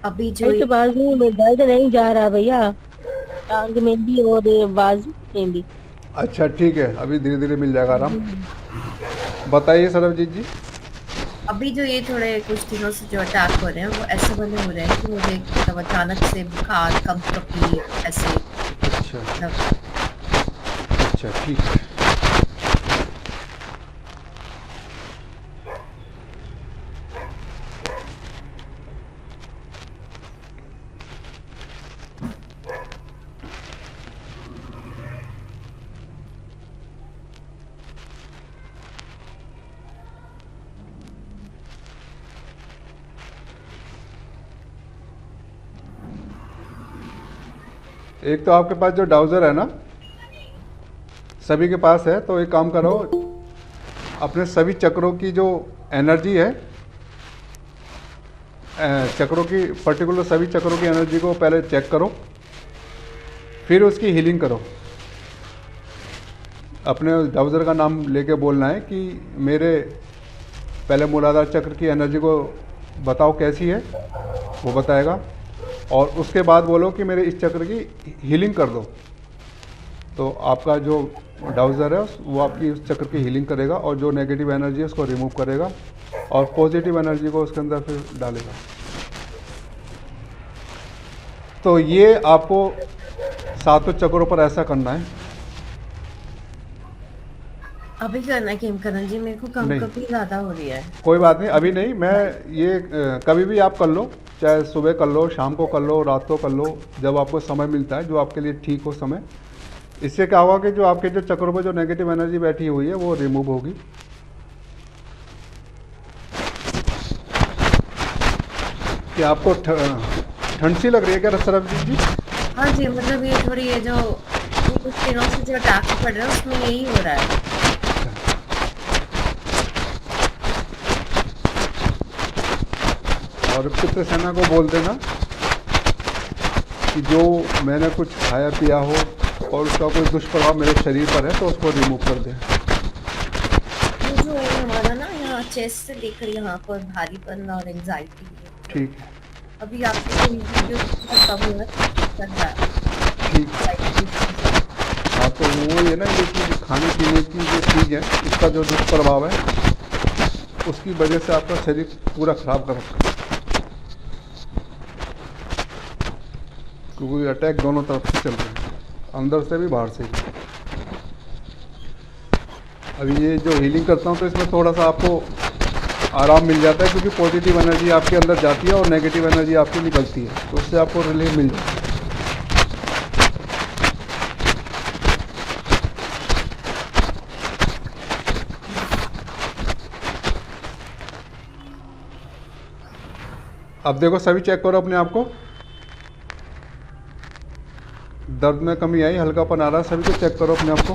अभी जो भाई ये तो बाजू में दर्द नहीं जा रहा भैया, टांग में भी और ये बाजू में भी। अच्छा ठीक है, अभी धीरे धीरे मिल जाएगा आराम। हम्म। बताइए सरबजीत जी। अभी जो ये थोड़े कुछ दिनों से जो अटैक हो रहे हैं वो ऐसे वाले हो रहे हैं कि मुझे मतलब अचानक से बुखार, कंपकपी ऐसे अच्छा मतलब। अच्छा ठीक है। एक तो आपके पास जो डाउज़र है ना, सभी के पास है, तो एक काम करो, अपने सभी चक्रों की जो एनर्जी है, चक्रों की पर्टिकुलर सभी चक्रों की एनर्जी को पहले चेक करो, फिर उसकी हीलिंग करो। अपने डाउज़र का नाम लेके बोलना है कि मेरे पहले मूलाधार चक्र की एनर्जी को बताओ कैसी है, वो बताएगा, और उसके बाद बोलो कि मेरे इस चक्र की हीलिंग कर दो। तो आपका जो डाउज़र है वो आपकी उस चक्र की हीलिंग करेगा, और जो नेगेटिव एनर्जी है उसको रिमूव करेगा, और पॉजिटिव एनर्जी को उसके अंदर फिर डालेगा। तो ये आपको सातों चक्रों पर ऐसा करना है। अभी करना है किम जी, मेरे को नहीं, कंपकपी ज्यादा हो रही है। कोई बात नहीं, अभी नहीं। मैं ये कभी भी आप कर लो, चाहे सुबह कर लो, शाम को कर लो, रात को कर लो, जब आपको समय मिलता है, जो आपके लिए ठीक हो समय। इससे क्या होगा कि जो आपके जो चक्रों पर जो नेगेटिव एनर्जी बैठी हुई है वो रिमूव होगी। कि आपको ठंड सी लग रही है क्या सरबजीत जी? हाँ जी, मतलब ये थोड़ी ये जो ये कुछ दिनों से जो अटैक पड़ रहा है उसमें यही हो रहा है। और पितृसेना को बोल देना कि जो मैंने कुछ खाया पिया हो और उसका कोई दुष्प्रभाव मेरे शरीर पर है तो उसको रिमूव कर दें। ये जो है हमारा ना यहाँ चेस्ट से लेकर यहाँ पर भारीपन और एंजाइटी ये मतलब ठीक है। अभी आपकी जो वीडियो बहुत कम हुआ चल रहा है ठीक है। एंजाइटी इश्यूज है। हाँ, तो वो ये ना, ये चीज़ खाने पीने की जो चीज़ है इसका जो दुष्प्रभाव है उसकी वजह से आपका शरीर पूरा खराब कर रखा है, क्योंकि अटैक दोनों तरफ से चल रहे हैं, अंदर से भी बाहर से भी। अभी ये जो हीलिंग करता हूँ तो इसमें थोड़ा सा आपको आराम मिल जाता है, क्योंकि पॉजिटिव एनर्जी आपके अंदर जाती है और नेगेटिव एनर्जी आपकी निकलती है, तो उससे आपको रिलीफ मिल जाता है। अब देखो, सभी चेक करो अपने आप को। दर्द में कमी आई, हल्कापन आ रहा है, सभी को चेक करो अपने आप को।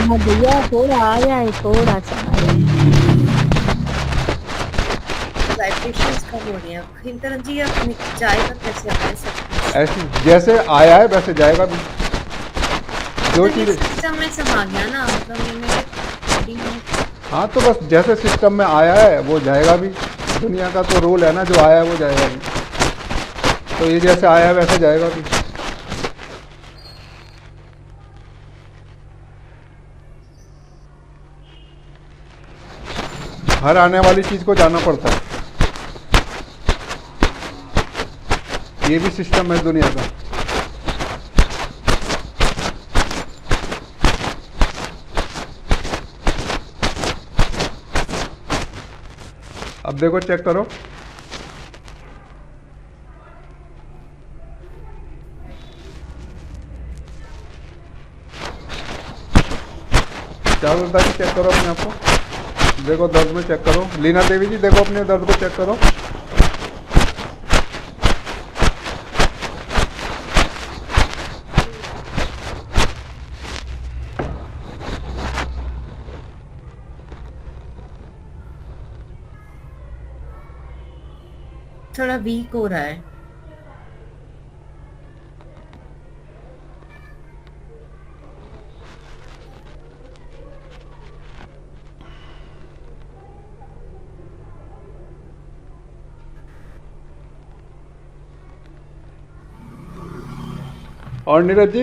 हाँ भैया थोड़ा आया है, थोड़ा सा आया है। वाइब्रेशंस कम हो रही हैं किम जी, अब जाएगा कैसे अब ये सब कुछ? ऐसी जैसे आया है वैसे जाएगा भी। जो मतलब ये चीज़, सिस्टम में समा गया ना, मतलब ये मेरे बॉडी में। हाँ तो बस जैसे सिस्टम में आया है वो जाएगा भी। दुनिया का तो रूल है ना, जो आया है वो जाएगा भी। तो ये जैसे आया है वैसे जाएगा भी। हर आने वाली चीज़ को जाना पड़ता है, ये भी सिस्टम है दुनिया का। अब देखो, चेक करो। क्या बोलता है, चेक करो अपने आप को। देखो दर्द में चेक करो। लीना देवी जी देखो अपने दर्द को चेक करो। थोड़ा वीक हो रहा है। और नीरज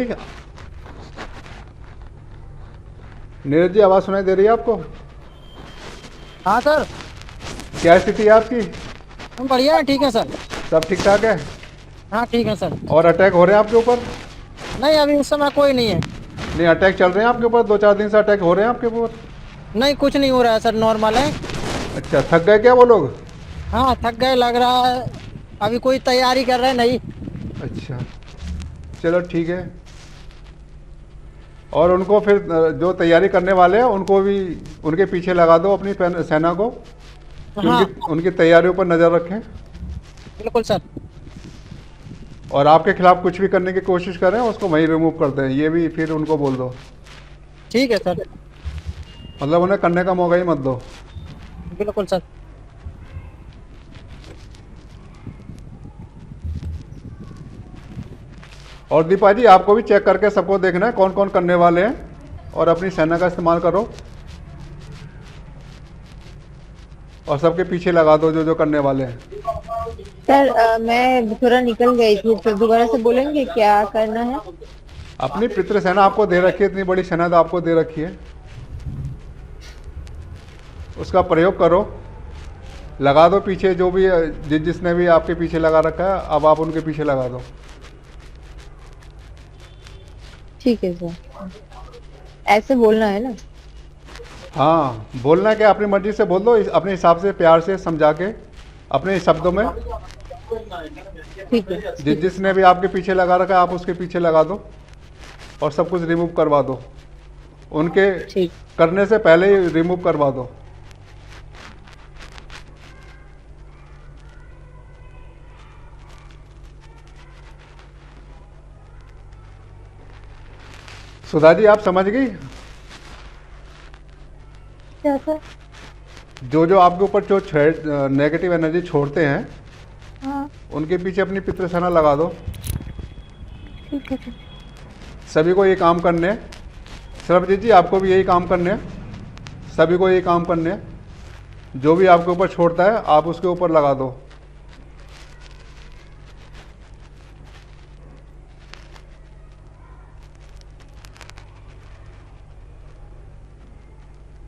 जी आवाज़ सुनाई दे रही है आपको? हाँ सर, क्या स्थिति है आपकी? हम बढ़िया है, ठीक है सर। सब ठीक ठाक है? हाँ ठीक है सर। और अटैक हो रहे हैं आपके ऊपर? नहीं, अभी इस समय कोई नहीं है। नहीं, अटैक चल रहे हैं आपके ऊपर? 2-4 दिन से अटैक हो रहे हैं आपके ऊपर? नहीं, कुछ नहीं हो रहा है सर, नॉर्मल है। अच्छा, थक गए क्या वो लोग? हाँ, थक गए लग रहा है। अभी कोई तैयारी कर रहे हैं नहीं। अच्छा, चलो ठीक है। और उनको फिर जो तैयारी करने वाले हैं उनको भी उनके पीछे लगा दो, अपनी सेना को, कि हाँ उनकी तैयारियों पर नज़र रखें। बिल्कुल सर। और आपके खिलाफ कुछ भी करने की कोशिश करें उसको वहीं रिमूव कर दें, ये भी फिर उनको बोल दो। ठीक है सर। मतलब उन्हें करने का मौका ही मत दो। बिल्कुल सर। और दीपा जी, आपको भी चेक करके सबको देखना है कौन कौन करने वाले हैं, और अपनी सेना का इस्तेमाल करो और सबके पीछे लगा दो जो जो करने वाले हैं। सर मैं थोड़ा निकल गई थी, तो दोबारा से बोलेंगे क्या करना है? अपनी पितृ सेना आपको दे रखी है, इतनी बड़ी सेना तो आपको दे रखी है, उसका प्रयोग करो, लगा दो पीछे जो भी जिसने भी आपके पीछे लगा रखा है, अब आप उनके पीछे लगा दो। ठीक है सर, ऐसे बोलना है ना? हाँ, बोलना है कि अपनी मर्जी से बोल दो, अपने हिसाब से प्यार से समझा के अपने शब्दों में। ठीक है। जिसने भी आपके पीछे लगा रखा है आप उसके पीछे लगा दो और सब कुछ रिमूव करवा दो, उनके ठीक। करने से पहले ही रिमूव करवा दो। सुधा जी, आप समझ गई? क्या सर? जो जो आपके ऊपर जो नेगेटिव एनर्जी छोड़ते हैं, हाँ उनके पीछे अपनी पितृ सेना लगा दो। ठीक है सर। सभी को ये काम करने हैं। सरबजीत जी, आपको भी यही काम करने हैं, सभी को यही काम करने हैं। जो भी आपके ऊपर छोड़ता है आप उसके ऊपर लगा दो।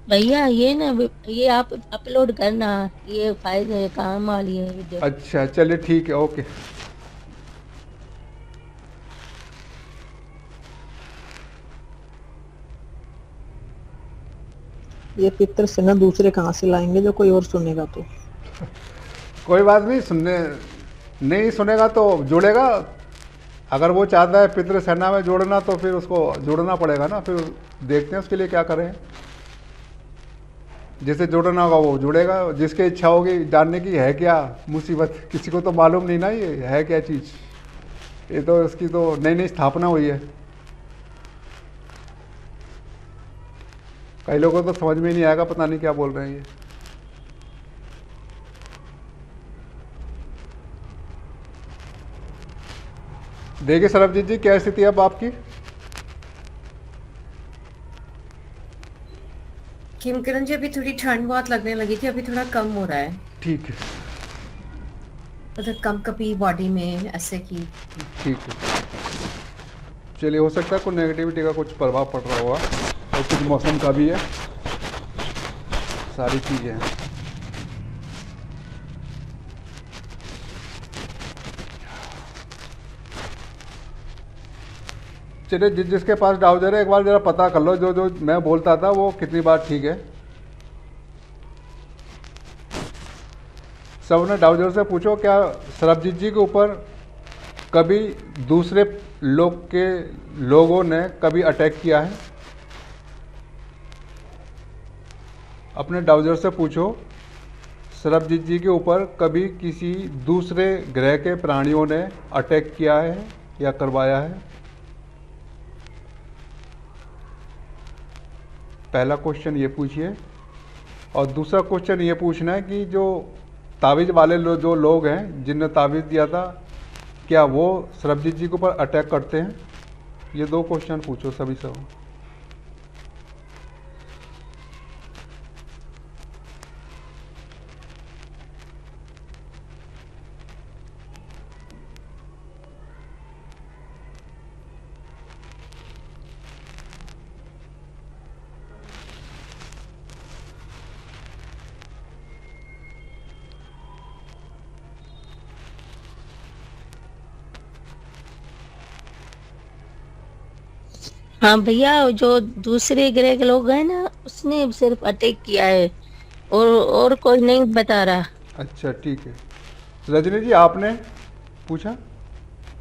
भैया ये ना, ये आप अपलोड करना, ये फायदे काम वाली है वीडियो। अच्छा, चलिए ठीक है, ओके। ये पिक्चर से ना दूसरे कहाँ से लाएंगे जो कोई और सुनेगा तो? कोई बात नहीं, नहीं सुनेगा तो जुड़ेगा। अगर वो चाहता है पितृ सेना में जोड़ना तो फिर उसको जुड़ना पड़ेगा ना, फिर देखते हैं उसके लिए क्या करें। जिसे जुड़ना होगा वो जुड़ेगा, जिसकी इच्छा होगी जानने की है क्या मुसीबत, किसी को तो मालूम नहीं ना ये है क्या चीज़। ये तो इसकी तो नई नई स्थापना हुई है, कई लोगों को तो समझ में नहीं आएगा, पता नहीं क्या बोल रहे हैं ये। देखिए सरबजीत जी, क्या स्थिति है अब आपकी? किरण जी, अभी थोड़ी ठंड बहुत लगने लगी थी, अभी थोड़ा कम हो रहा है, ठीक है, मतलब कम कपी बॉडी में ऐसे की। ठीक है, चलिए, हो सकता है कोई नेगेटिविटी का कुछ प्रभाव पड़ रहा होगा, और कुछ मौसम का भी है, सारी चीज़ें हैं। चलिए, जिसके पास डाउजर है एक बार ज़रा पता कर लो, जो जो मैं बोलता था वो कितनी बार ठीक है। सब ने डाउजर से पूछो, क्या सरबजीत जी के ऊपर कभी दूसरे लोगों ने कभी अटैक किया है? अपने डाउजर से पूछो, सरबजीत जी के ऊपर कभी किसी दूसरे ग्रह के प्राणियों ने अटैक किया है या करवाया है? पहला क्वेश्चन ये पूछिए। और दूसरा क्वेश्चन ये पूछना है कि जो तावीज़ वाले जो लोग हैं जिनने तावीज़ दिया था, क्या वो सरबजीत जी के ऊपर अटैक करते हैं? ये दो क्वेश्चन पूछो सभी से। हाँ भैया, जो दूसरे ग्रह के लोग हैं ना, उसने सिर्फ अटैक किया है, और कोई नहीं बता रहा। अच्छा ठीक है। रजनी जी आपने पूछा,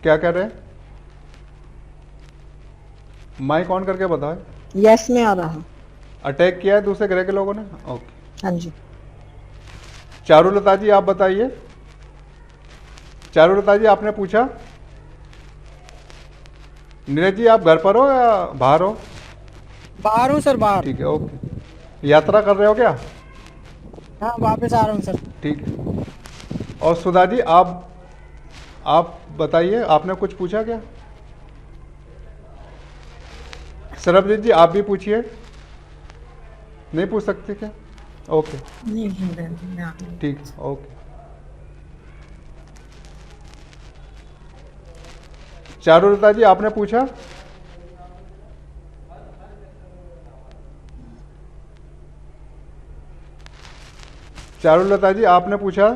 क्या कह रहे हैं? माइक ऑन करके बताओ। यस में आ रहा है। अटैक किया है दूसरे ग्रह के लोगों ने? ओके। हाँ जी। चारुलता जी आप बताइए। चारुलता जी आपने पूछा। नीरज जी आप घर पर हो या बाहर हो? बाहर हूँ सर, बाहर। ठीक है ओके। यात्रा कर रहे हो क्या? हाँ, वापस आ रहा हूँ सर। ठीक है। और सुधा जी आप बताइए, आपने कुछ पूछा क्या? सरबजीत जी आप भी पूछिए। नहीं पूछ सकते क्या? ओके नहीं ठीक, ओके। चारुलता जी आपने पूछा। चारुलता जी आपने पूछा।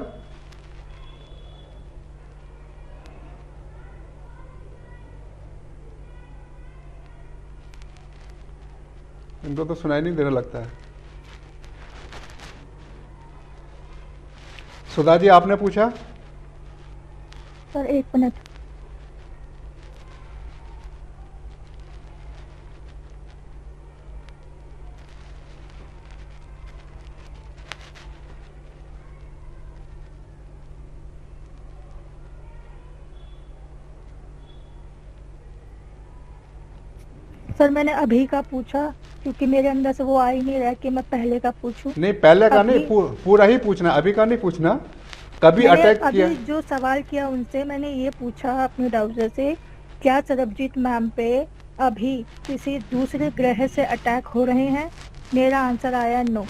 इनको तो सुनाई नहीं दे रहा लगता है। सुधा जी आपने पूछा। Sir 1 minute. सर मैंने अभी का पूछा, क्योंकि मेरे अंदर से वो आ ही नहीं रहा कि मैं पहले का पूछूं। नहीं पहले का नहीं, अभी पूरा ही पूछना, अभी का नहीं पूछना। कभी मैंने अटैक अभी किया? जो सवाल किया उनसे मैंने ये पूछा अपने ब्राउजर से, क्या सरबजीत मैम पे अभी किसी दूसरे ग्रह से अटैक हो रहे हैं? मेरा आंसर आया नो।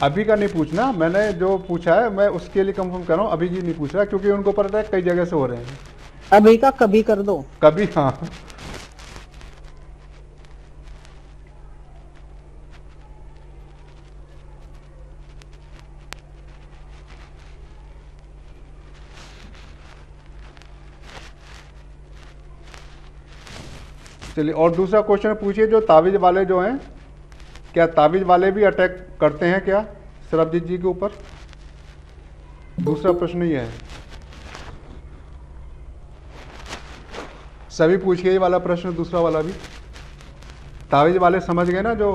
अभी का नहीं पूछना, मैंने जो पूछा है मैं उसके लिए कंफर्म कर रहा हूँ। अभी जी नहीं पूछ रहा, क्योंकि उनको पता है कई जगह से हो रहे हैं। अभी का कभी कर दो। कभी, हाँ। चलिए, और दूसरा क्वेश्चन पूछिए, जो ताबीज वाले जो हैं, क्या ताबीज वाले भी अटैक करते हैं क्या सरबजीत जी के ऊपर? दूसरा प्रश्न ये है। सभी पूछिए ये वाला प्रश्न, दूसरा वाला भी। ताबीज वाले समझ गए ना जो?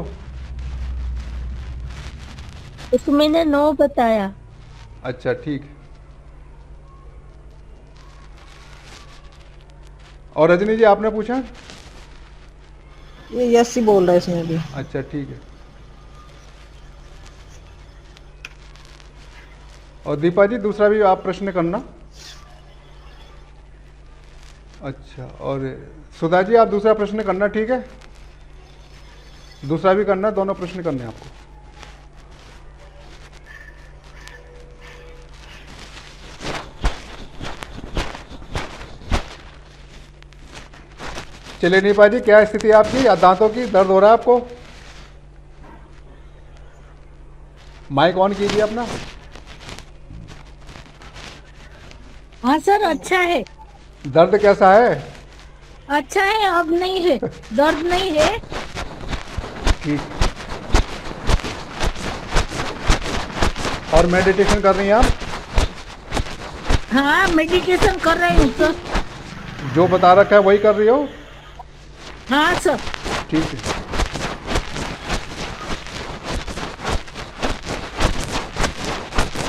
उसको मैंने नो बताया। अच्छा ठीक है। और रजनी जी आपने पूछा? ये यस ही बोल रहा है इसमें भी। अच्छा ठीक है। और दीपा जी दूसरा भी आप प्रश्न करना। अच्छा, और सुधा जी आप दूसरा प्रश्न करना, ठीक है? दूसरा भी करना, दोनों प्रश्न करने हैं आपको। चलिए दीपा जी, क्या स्थिति है आपकी? या दांतों की दर्द हो रहा है आपको? माइक ऑन कीजिए अपना। हाँ सर, अच्छा है। दर्द कैसा है? अच्छा है, अब नहीं है, दर्द नहीं है। ठीक। और मेडिटेशन कर रही हैं आप? हाँ, मेडिटेशन कर रही हूँ सर। जो बता रखा है वही कर रही हो? हाँ सर। ठीक है।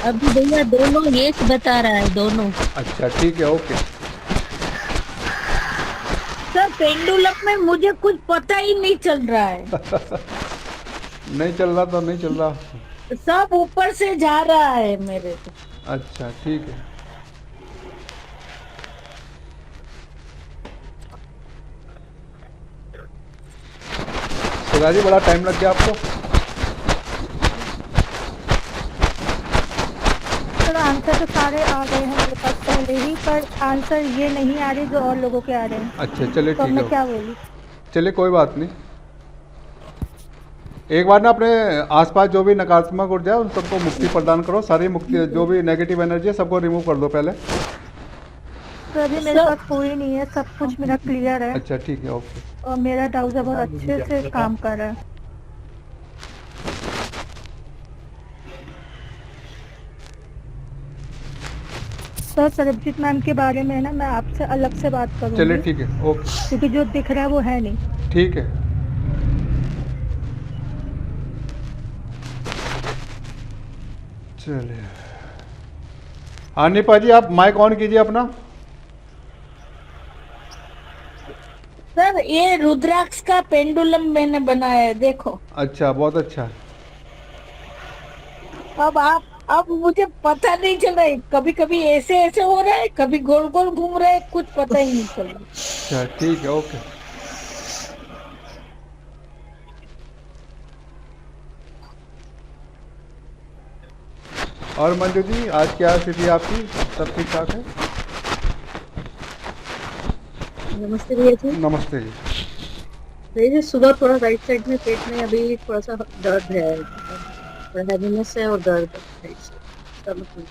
अभी भैया दोनों यस बता रहा है, दोनों। अच्छा ठीक है, ओके। सर पेंडुलम में मुझे कुछ पता ही नहीं चल रहा है। नहीं चल रहा तो नहीं चल रहा। सब ऊपर से जा रहा है मेरे को। अच्छा ठीक है। सुधा जी बड़ा टाइम लग गया आपको। सर आंसर तो सारे आ गए हैं मेरे पास पहले ही, पर आंसर ये नहीं आ रहे जो और लोगों के आ रहे हैं। अच्छा चलिए तो अब ठीक मैं है। क्या बोलूं? चलिए कोई बात नहीं। एक बार ना अपने आसपास जो भी नकारात्मक ऊर्जा है उन सबको मुक्ति प्रदान करो। सारी मुक्ति, जो भी नेगेटिव एनर्जी है सबको रिमूव कर दो पहले। डॉक्टर अभी मेरे सर पास कोई नहीं है, सब कुछ मेरा क्लियर है अच्छा ठीक है, ओके। और मेरा डाउजर बहुत अच्छे से काम कर रहा है। सर सरबजीत मैम के बारे में ना मैं आपसे अलग से बात चलिए करूंगी, ठीक है, ओके, क्योंकि जो दिख रहा है वो है नहीं। ठीक है। चलिए, हाँ निपा जी आप माइक ऑन कीजिए अपना। सर ये रुद्राक्ष का पेंडुलम मैंने बनाया है, देखो। अच्छा, बहुत अच्छा। अब मुझे पता नहीं चल रहा है, कभी कभी ऐसे ऐसे हो रहा है, कभी गोल गोल घूम रहा है, कुछ पता ही नहीं चल रहा। अच्छा ठीक है, ओके। और मंजू जी आज क्या स्थिति आपकी, सब ठीक ठाक है? नमस्ते भैया जी। नमस्ते जी। भैया जी सुबह थोड़ा राइट साइड में पेट में अभी थोड़ा सा दर्द है, थोड़ा हैवीनेस है और दर्द है राइट साइड स्टमक में।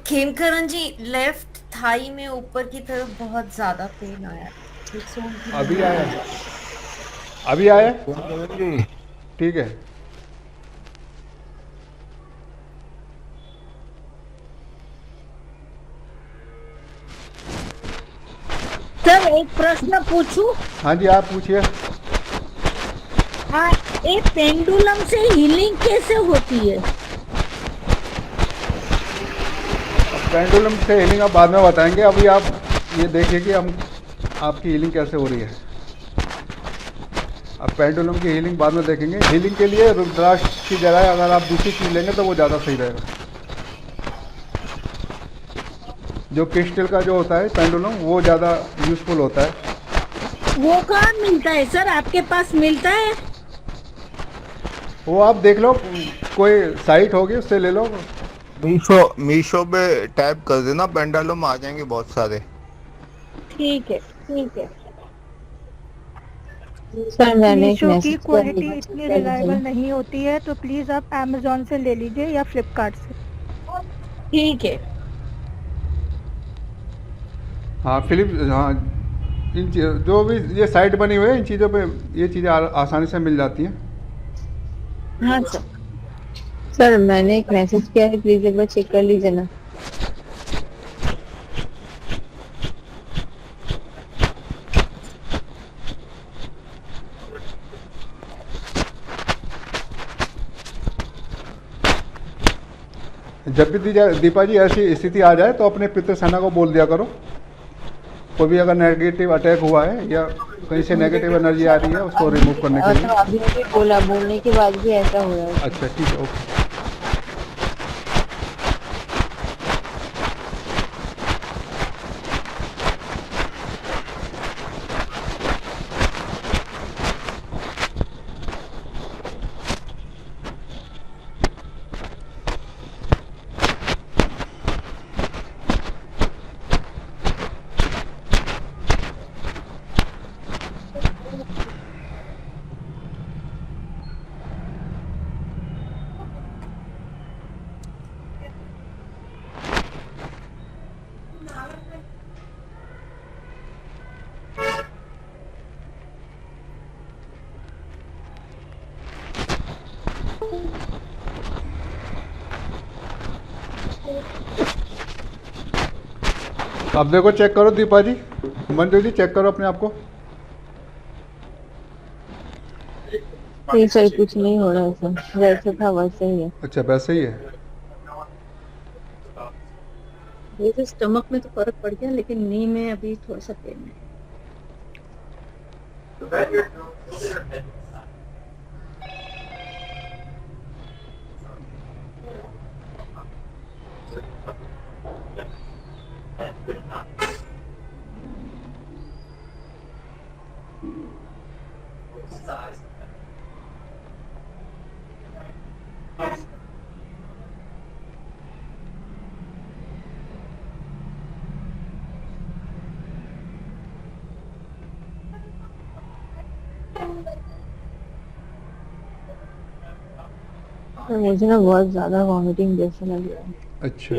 खेमकरण जी, लेफ्ट थाई में ऊपर की तरफ बहुत ज्यादा पेन आया। अभी आया, अभी आया, ठीक है। सर एक प्रश्न पूछूं? हाँ जी आप पूछिए। हाँ, ये पेंडुलम से हीलिंग कैसे होती है? पेंडुलम से हीलिंग आप बाद में बताएंगे, अभी आप ये देखिए कि हम आपकी हीलिंग कैसे हो रही है। अब पेंडुलम की हीलिंग बाद में देखेंगे। हीलिंग के लिए रुद्राक्ष की जगह अगर आप दूसरी चीज़ लेंगे तो वो ज़्यादा सही रहेगा। जो क्रिस्टल का जो होता है पेंडुलम वो ज़्यादा यूजफुल होता है। वो कहाँ मिलता है सर, आपके पास मिलता है? वो आप देख लो, कोई साइट होगी उससे ले लो। मीशो पे टैप कर देना, पेंडुलम आ जाएंगे बहुत सारे। ठीक है, ठीक है। सर मैंने एक मीशो की मैसेज क्वालिटी इतनी रिलायबल नहीं होती है, तो प्लीज आप अमेजोन से ले लीजिए या फ्लिपकार्ट से। ठीक है। हाँ हाँ, जो भी ये साइट बनी हुई है इन चीज़ों पे ये चीज़ें आसानी से मिल जाती हैं। हाँ सर। सर मैंने एक मैसेज किया है, प्लीज एक बार चेक कर लीजिए ना। जब भी दीपा जी ऐसी स्थिति आ जाए तो अपने पितृ सेना को बोल दिया करो। कोई भी अगर नेगेटिव अटैक हुआ है या कहीं से नेगेटिव एनर्जी आ रही है उसको रिमूव करने के लिए। तो अभी अभी बोला, बोलने के बाद भी ऐसा हो रहा है। अच्छा ठीक है, ओके। अब देखो, चेक करो दीपा जी, मंजू जी चेक करो अपने आप को। नहीं सर कुछ नहीं हो रहा है सर, जैसे था वैसे ही है। अच्छा वैसे ही है। ये तो स्टमक में तो फर्क पड़ गया, लेकिन नी में अभी थोड़ा सा पेन है। तो मुझे ना बहुत ज्यादा वॉमिटिंग जैसा लग रहा है। अच्छा,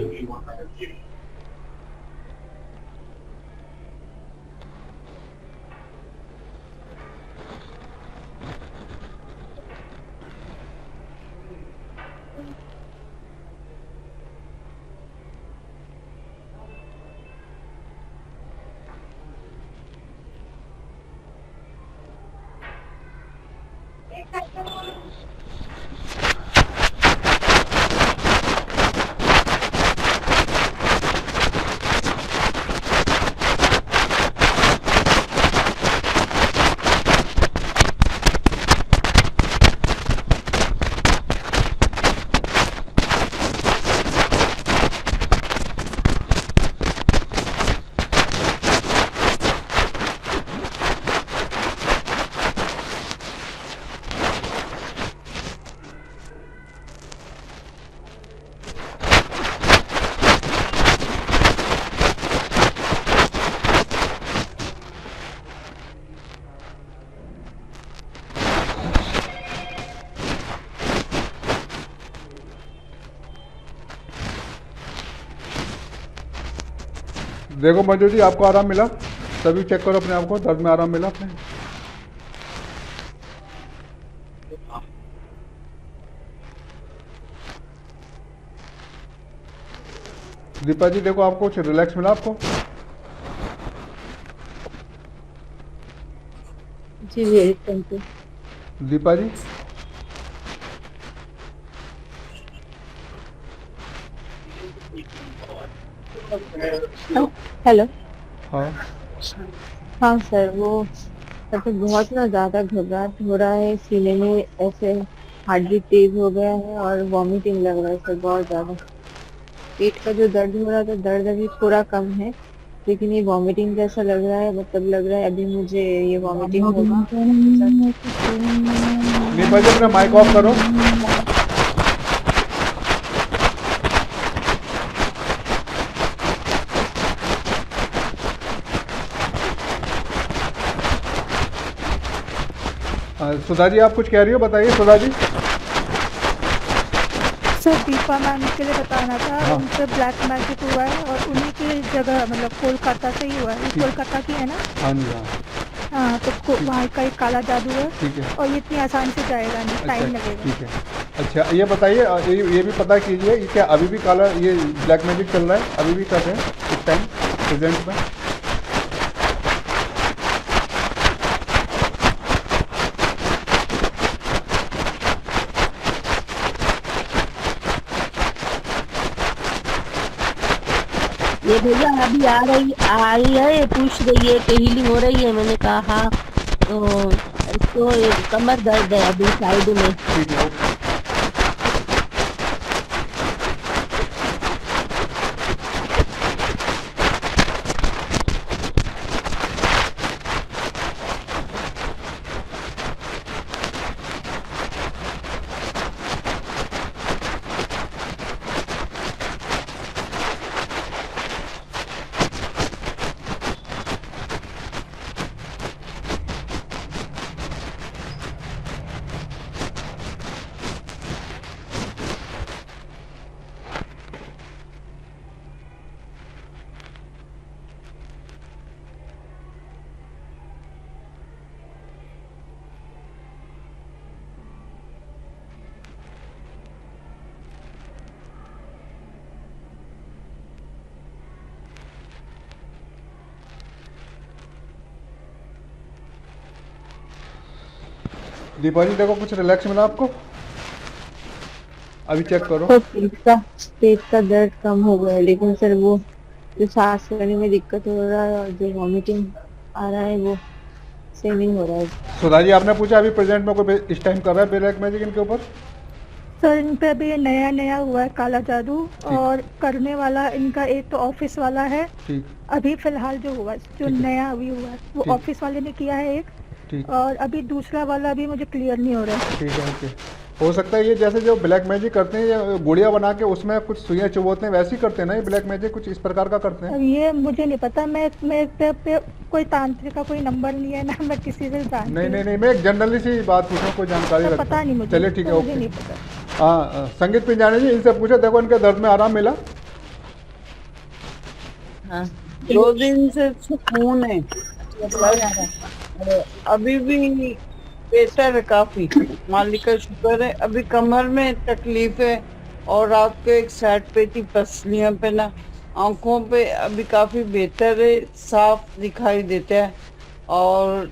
देखो मंजू जी, आपको आराम मिला? तभी चेक करो अपने आप को, दर्द में आराम मिला अपने? दीपा जी देखो, आपको कुछ रिलैक्स मिला आपको? जी very thank you. Deepa ji hello. हाँ, हाँ सर, वो सर बहुत ना ज्यादा घबराहट हो रहा है, सीने में ऐसे हार्ट बीट तेज हो गया है और वॉमिटिंग लग रहा है सर बहुत ज्यादा। पेट का जो दर्द हो रहा था, दर्द अभी थोड़ा कम है, लेकिन ये वॉमिटिंग जैसा लग रहा है, मतलब लग रहा है अभी मुझे ये वॉमिटिंग होगा सर। दीपा जी अपना माइक ऑफ करो। सुधा जी आप कुछ कह रही हो, बताइए सुधा जी। सर दीपा मैम के लिए बताना था, हाँ। उनसे ब्लैक मैजिक हुआ है और उन्हीं की जगह मतलब कोलकाता से ही हुआ है, ये कोलकाता की है ना? हाँ जी, हाँ हाँ, तो वहाँ का एक काला जादू है ठीक है। और ये इतनी आसानी से जाएगा नहीं, अच्छा, टाइम लगेगा। ठीक है। अच्छा ये बताइए, ये भी पता कीजिए, ये क्या अभी भी काला ये ब्लैक मैजिक चल रहा है? अभी भी कर रहे हैं इस टाइम प्रेजेंट में? ये भैया अभी आ रही है, पूछ रही है कि हीलिंग हो रही है। मैंने कहा हाँ, तो इसको कमर दर्द है अभी साइड में। ठीक है, ओके। दीपा जी देखो, कुछ रिलैक्स मिला आपको? अभी चेक करो। तो पेट का दर्द कम हो गया है, लेकिन सर वो जो सांस लेने में दिक्कत हो रहा है और जो वॉमिटिंग आ रहा है वो से नहीं हो रहा है। सुधा जी आपने पूछा अभी प्रेजेंट में कोई इस टाइम कर रहा है ब्लैक मैजिक इनके ऊपर? सर इन पे अभी नया नया हुआ है काला जादू, और करने वाला इनका एक तो ऑफिस वाला है। ठीक, अभी फिलहाल जो हुआ, जो ठीक है। नया अभी हुआ है वो ठीक। ऑफिस वाले ने किया है एक, ठीक, और अभी दूसरा वाला अभी मुझे क्लियर नहीं हो रहा है। ठीक है, ओके। हो सकता है ये जैसे जो ब्लैक मैजिक करते हैं, ये गुड़िया बना के उसमें कुछ सुइयां चुभोते हैं, वैसे ही करते हैं ना ये ब्लैक मैजिक, कुछ इस प्रकार का करते हैं? अब ये मुझे नहीं पता, मैं पे कोई तांत्रिक का कोई नंबर नहीं है ना, मैं किसी से जानती नहीं हूँ। नहीं नहीं, मैं एक जनरली सी बात पूछ रहा हूँ, कोई जानकारी तो रखता पता नहीं हूँ। मुझे, चलिए ठीक है, तो मुझे ओके। नहीं पता। हाँ संगीत पिंजानी जी, इनसे पूछो, देखो इनके दर्द में आराम मिला। हाँ 2 दिन से सुकून है, मतलब अभी भी बेहतर है काफी, मालिक का शुक्र है। अभी कमर में तकलीफ है और रात को एक साइड पे थी पसलियों पे ना, आंखों पे अभी काफी बेहतर है, साफ दिखाई देता है। और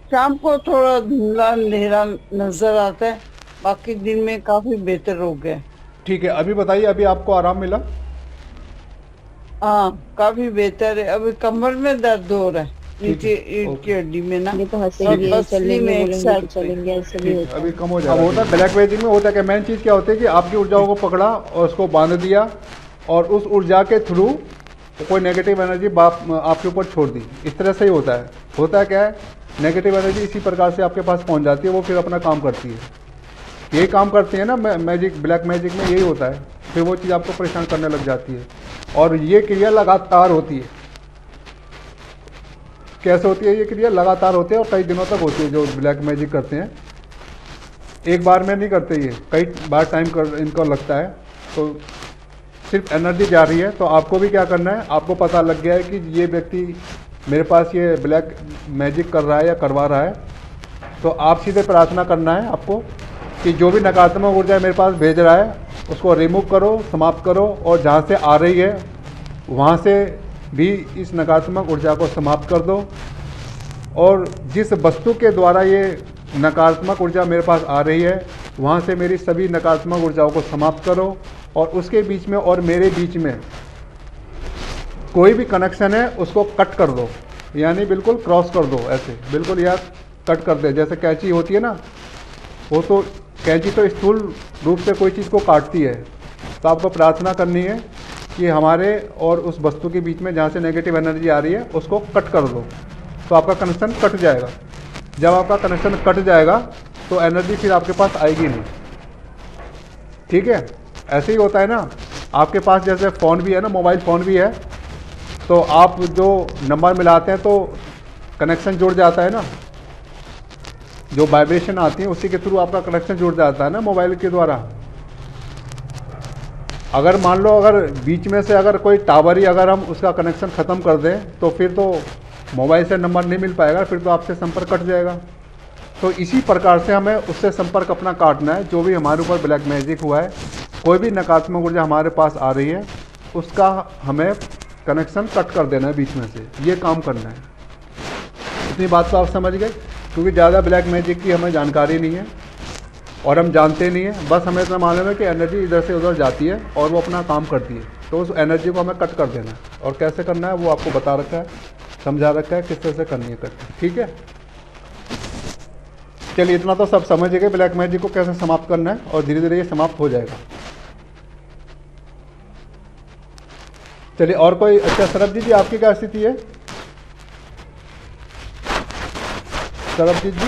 शाम को थोड़ा धुंधला अंधेरा नजर आता है, बाकी दिन में काफी बेहतर हो गया। ठीक है, अभी बताइए, अभी आपको आराम मिला? हाँ काफी बेहतर है। अभी कमर में दर्द हो रहा है, नीचे ईंट की हड्डी में ना, ये तो और हंसेंगे पसली चलेंगे में एक बोलेंगे तो साइड पे। चलेंगे, ऐसे भी ठीक है, होता अभी है। कम हो जाएगा। अब होता है ब्लैक मैजिक में होता है कि मेन चीज़ क्या होती है कि आपकी ऊर्जाओं को पकड़ा और उसको बांध दिया, और उस ऊर्जा के थ्रू कोई नेगेटिव एनर्जी आपके ऊपर छोड़ दी। इस तरह से ही होता है। होता है क्या है, नेगेटिव एनर्जी इसी प्रकार से आपके पास पहुंच जाती है, वो फिर अपना काम करती है। यही काम करती है ना मैजिक, ब्लैक मैजिक में यही होता है। फिर वो चीज़ आपको परेशान करने लग जाती है, और ये क्रिया लगातार होती है। कैसे होती है ये क्रिया? लगातार होती है और कई दिनों तक होती है। जो ब्लैक मैजिक करते हैं एक बार में नहीं करते, ये कई बार टाइम इनको लगता है। तो सिर्फ एनर्जी जा रही है, तो आपको भी क्या करना है, आपको पता लग गया है कि ये व्यक्ति मेरे पास ये ब्लैक मैजिक कर रहा है या करवा रहा है, तो आप सीधे प्रार्थना करना है आपको कि जो भी नकारात्मक ऊर्जा मेरे पास भेज रहा है उसको रिमूव करो, समाप्त करो, और जहाँ से आ रही है वहाँ से भी इस नकारात्मक ऊर्जा को समाप्त कर दो। और जिस वस्तु के द्वारा ये नकारात्मक ऊर्जा मेरे पास आ रही है वहाँ से मेरी सभी नकारात्मक ऊर्जाओं को समाप्त करो, और उसके बीच में और मेरे बीच में कोई भी कनेक्शन है उसको कट कर दो, यानी बिल्कुल क्रॉस कर दो, ऐसे बिल्कुल यार कट कर दे। जैसे कैंची होती है ना, वो तो कैंची तो स्थूल रूप से कोई चीज़ को काटती है, तो आपको प्रार्थना करनी है कि हमारे और उस वस्तु के बीच में जहाँ से नेगेटिव एनर्जी आ रही है उसको कट कर दो, तो आपका कनेक्शन कट जाएगा। जब आपका कनेक्शन कट जाएगा तो एनर्जी फिर आपके पास आएगी नहीं। ठीक है, ऐसे ही होता है ना। आपके पास जैसे फ़ोन भी है ना, मोबाइल फ़ोन भी है, तो आप जो नंबर मिलाते हैं तो कनेक्शन जुड़ जाता है ना, जो वाइब्रेशन आती है उसी के थ्रू आपका कनेक्शन जुड़ जाता है ना मोबाइल के द्वारा। अगर मान लो अगर बीच में से अगर कोई टावर ही अगर हम उसका कनेक्शन ख़त्म कर दें तो फिर तो मोबाइल से नंबर नहीं मिल पाएगा, फिर तो आपसे संपर्क कट जाएगा। तो इसी प्रकार से हमें उससे संपर्क अपना काटना है। जो भी हमारे ऊपर ब्लैक मैजिक हुआ है, कोई भी नकारात्मक ऊर्जा हमारे पास आ रही है, उसका हमें कनेक्शन कट कर देना है बीच में से, ये काम करना है। इतनी बात तो आप समझ गए, क्योंकि ज़्यादा ब्लैक मैजिक की हमें जानकारी नहीं है और हम जानते नहीं हैं। बस हमें इतना मालूम है कि एनर्जी इधर से उधर जाती है और वो अपना काम करती है, तो उस एनर्जी को हमें कट कर देना है। और कैसे करना है वो आपको बता रखा है, समझा रखा है किस तरह से करनी है कट। ठीक है, चलिए इतना तो सब समझ गए ब्लैक मैजिक को कैसे समाप्त करना है, और धीरे धीरे ये समाप्त हो जाएगा। चलिए और कोई? अच्छा सरबजीत जी, आपकी क्या स्थिति है? सरबजीत जी,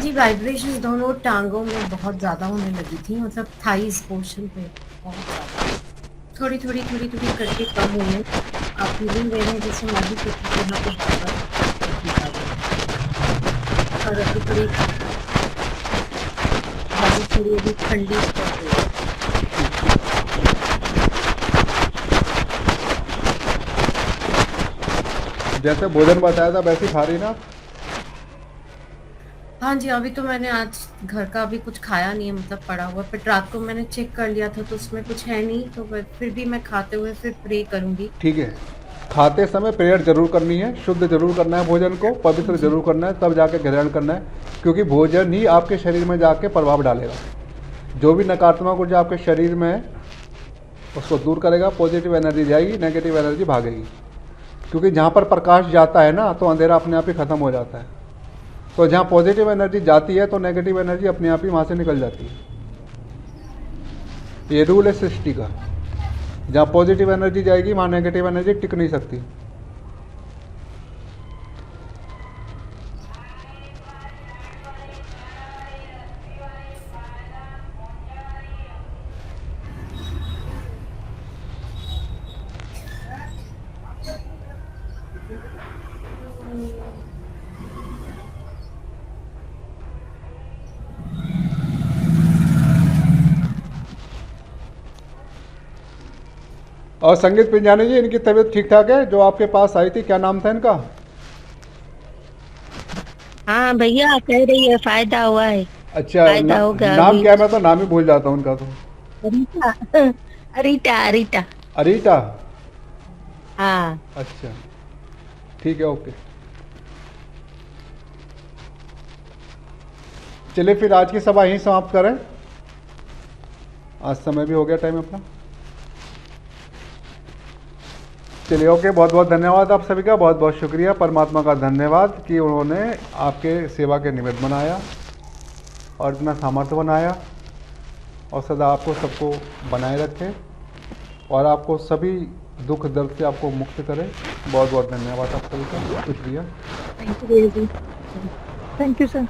जी वाइब्रेशंस दोनों टांगों में बहुत ज़्यादा होने लगी थी, मतलब थाइस पोर्शन पे बहुत ज़्यादा, थोड़ी करके कम हुई है। आप फीलिंग दे रहे हैं जैसे मैं भी कुछ यहाँ पे और अभी थोड़ी अभी ठंडी पड़ रही है। जैसे भोजन बताया था वैसे ही खा रही ना? हाँ जी, अभी तो मैंने आज घर का अभी कुछ खाया नहीं है, मतलब पड़ा हुआ, बट रात को मैंने चेक कर लिया था तो उसमें कुछ है नहीं, तो फिर भी मैं खाते हुए फिर प्रे करूंगी। ठीक है, खाते समय प्रेयर जरूर करनी है, शुद्ध जरूर करना है, भोजन को पवित्र जरूर करना है, तब जाके ग्रहण करना है, क्योंकि भोजन ही आपके शरीर में जाके प्रभाव डालेगा। जो भी नकारात्मक ऊर्जा आपके शरीर में है उसको दूर करेगा, पॉजिटिव एनर्जी जाएगी, नेगेटिव एनर्जी भागेगी। क्योंकि जहाँ पर प्रकाश जाता है ना तो अंधेरा अपने आप ही खत्म हो जाता है। तो जहाँ पॉजिटिव एनर्जी जाती है तो नेगेटिव एनर्जी अपने आप ही वहाँ से निकल जाती है। ये रूल है सृष्टि का, जहाँ पॉजिटिव एनर्जी जाएगी वहाँ नेगेटिव एनर्जी टिक नहीं सकती। और संगीत पिंजानी जी, इनकी तबीयत ठीक ठाक है? जो आपके पास आई थी, क्या नाम था इनका? हाँ भैया, कह रही है फायदा हुआ है। अच्छा, फायदा हो गया नाम अभी। क्या है? मैं तो नाम ही भूल जाता हूँ उनका तो। अरीटा अरीटा अरीटा। अरीटा? हाँ अच्छा, ठीक है, ओके। चलिए फिर आज की सभा यहीं समाप्त करें, आज समय भी हो गया टाइम अपना। चलिए, ओके, बहुत बहुत धन्यवाद आप सभी का, बहुत बहुत शुक्रिया, परमात्मा का धन्यवाद कि उन्होंने आपके सेवा के निमित्त बनाया और इतना सामर्थ्य बनाया, और सदा आपको सबको बनाए रखे और आपको सभी दुख दर्द से आपको मुक्त करे। बहुत बहुत धन्यवाद आप सभी का, शुक्रिया। Thank you thank you sir.